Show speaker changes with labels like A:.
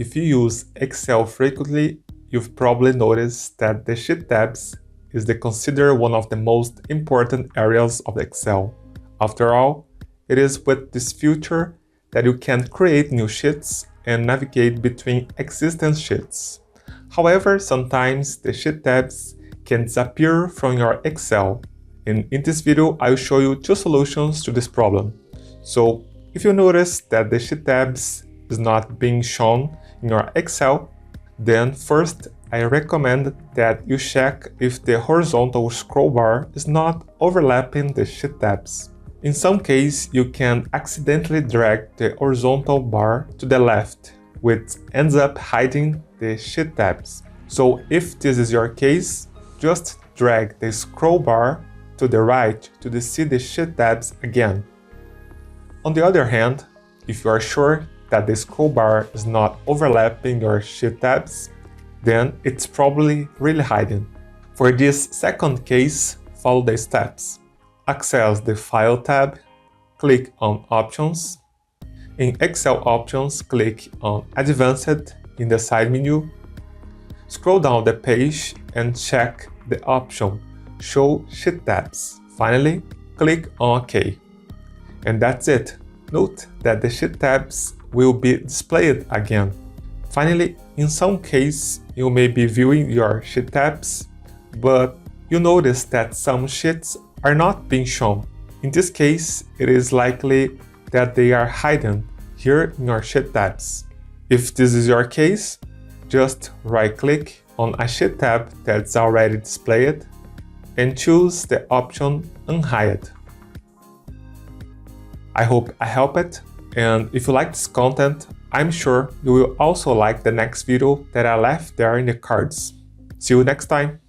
A: If you use Excel frequently, you've probably noticed that the Sheet tabs is considered one of the most important areas of Excel. After all, it is with this feature that you can create new sheets and navigate between existing sheets. However, sometimes the Sheet tabs can disappear from your Excel. And in this video, I'll show you two solutions to this problem. So, if you notice that the Sheet tabs is not being shown in your Excel, then first I recommend that you check if the horizontal scroll bar is not overlapping the Sheet tabs. In some cases, you can accidentally drag the horizontal bar to the left, which ends up hiding the Sheet tabs. So if this is your case, just drag the scroll bar to the right to see the Sheet tabs again. On the other hand, if you are sure that the scroll bar is not overlapping your Sheet tabs, then it's probably really hiding. For this second case, follow the steps. Access the File tab, click on Options. In Excel Options, click on Advanced in the side menu. Scroll down the page and check the option Show Sheet tabs. Finally, click on OK. And that's it. Note that the Sheet tabs will be displayed again. Finally, in some cases, you may be viewing your Sheet tabs, but you notice that some sheets are not being shown. In this case, it is likely that they are hidden here in your Sheet tabs. If this is your case, just right-click on a Sheet tab that's already displayed and choose the option Unhide. I hope I helped, and if you like this content, I'm sure you will also like the next video that I left there in the cards. See you next time!